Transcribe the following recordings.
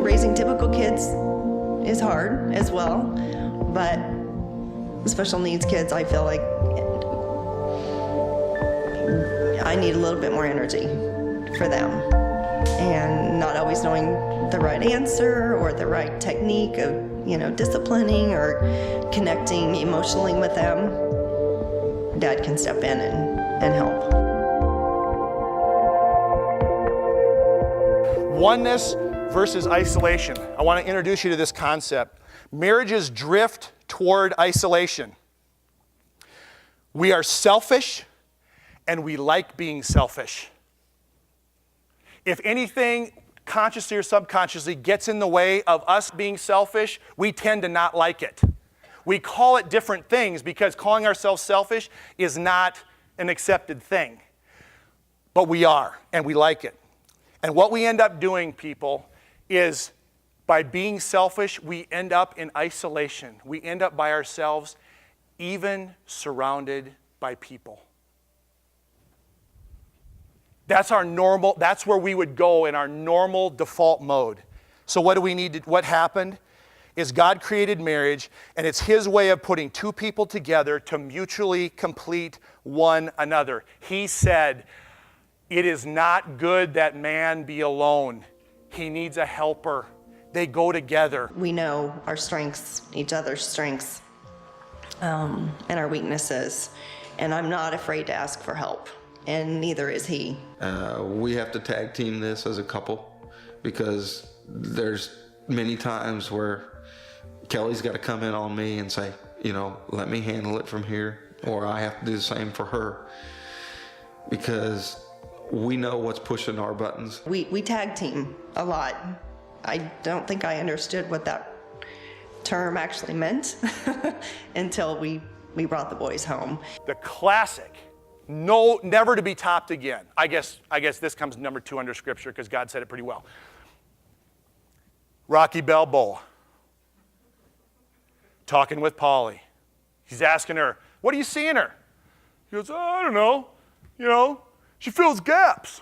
raising typical kids is hard as well, but special needs kids, I feel like I need a little bit more energy for them, and not always knowing the right answer or the right technique of, disciplining or connecting emotionally with them. Dad can step in and help. Oneness versus isolation. I want to introduce you to this concept. Marriages drift toward isolation. We are selfish, and we like being selfish. If anything, consciously or subconsciously, gets in the way of us being selfish, we tend to not like it. We call it different things because calling ourselves selfish is not an accepted thing. But we are, and we like it. And what we end up doing, people, is by being selfish, we end up in isolation. We end up by ourselves, even surrounded by people. That's where we would go in our normal default mode. So what happened is God created marriage, and it's His way of putting two people together to mutually complete one another. He said, "It is not good that man be alone. He needs a helper." They go together. We know our strengths, each other's strengths, and our weaknesses, and I'm not afraid to ask for help, and neither is he. We have to tag team this as a couple because there's many times where Kelly's got to come in on me and say, let me handle it from here, or I have to do the same for her, because we know what's pushing our buttons. We tag team a lot. I don't think I understood what that term actually meant until we brought the boys home. The classic, no, never to be topped again. I guess this comes number 2 under Scripture because God said it pretty well. Rocky Balboa, talking with Polly. He's asking her, "What do you see in her?" He goes, "I don't know. She fills gaps."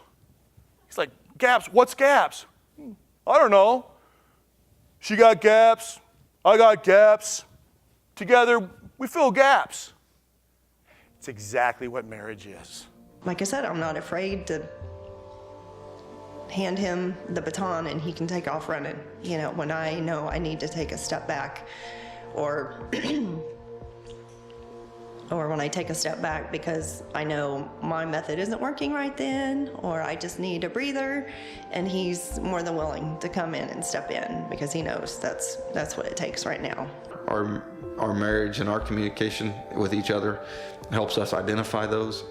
He's like, "Gaps? What's gaps?" "I don't know. She got gaps. I got gaps. Together, we fill gaps." It's exactly what marriage is. Like I said, I'm not afraid to hand him the baton and he can take off running. When I know I need to take a step back, or or when I take a step back because I know my method isn't working right then, or I just need a breather, and he's more than willing to come in and step in because he knows that's what it takes right now. Our marriage and our communication with each other helps us identify those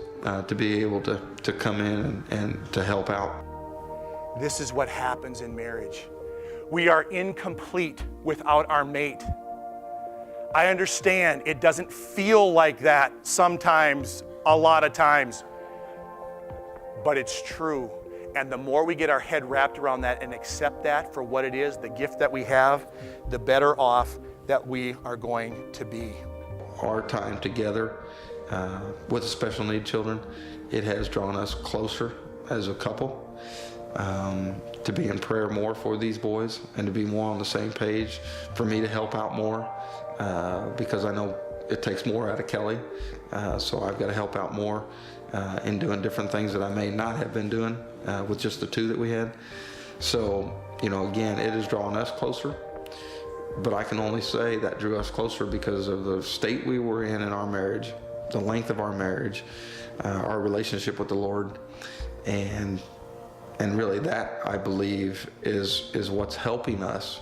to be able to come in and to help out. This is what happens in marriage. We are incomplete without our mate. I understand it doesn't feel like that sometimes, a lot of times, but it's true. And the more we get our head wrapped around that and accept that for what it is, the gift that we have, the better off that we are going to be. Our time together with the special need children, it has drawn us closer as a couple, to be in prayer more for these boys and to be more on the same page, for me to help out more, because I know it takes more out of Kelly, so I've got to help out more in doing different things that I may not have been doing with just the two that we had. So, again, it has drawn us closer, but I can only say that drew us closer because of the state we were in our marriage, the length of our marriage, our relationship with the Lord, and really that, I believe, is what's helping us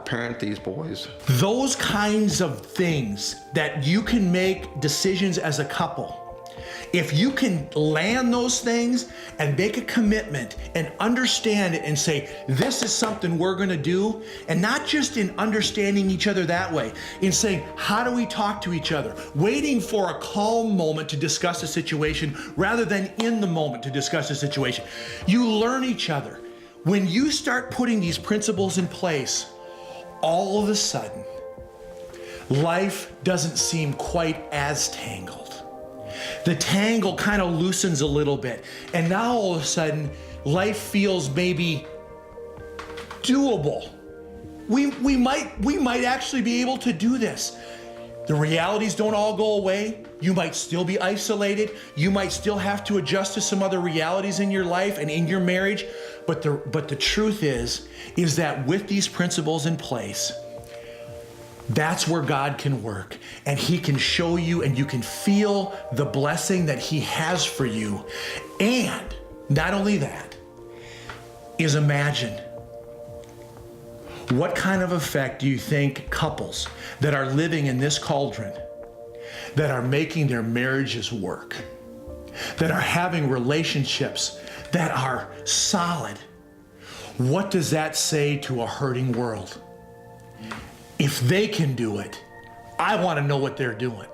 parent these boys. Those kinds of things that you can make decisions as a couple, if you can land those things and make a commitment and understand it and say, this is something we're going to do, and not just in understanding each other that way, in saying, how do we talk to each other? Waiting for a calm moment to discuss a situation rather than in the moment to discuss a situation. You learn each other. When you start putting these principles in place, all of a sudden, life doesn't seem quite as tangled. The tangle kind of loosens a little bit. And now all of a sudden, life feels maybe doable. We might actually be able to do this. The realities don't all go away. You might still be isolated. You might still have to adjust to some other realities in your life and in your marriage. But the truth is that with these principles in place, that's where God can work, and He can show you, and you can feel the blessing that He has for you. And not only that, is imagine, what kind of effect do you think couples that are living in this cauldron, that are making their marriages work, that are having relationships that are solid, what does that say to a hurting world? If they can do it, I want to know what they're doing.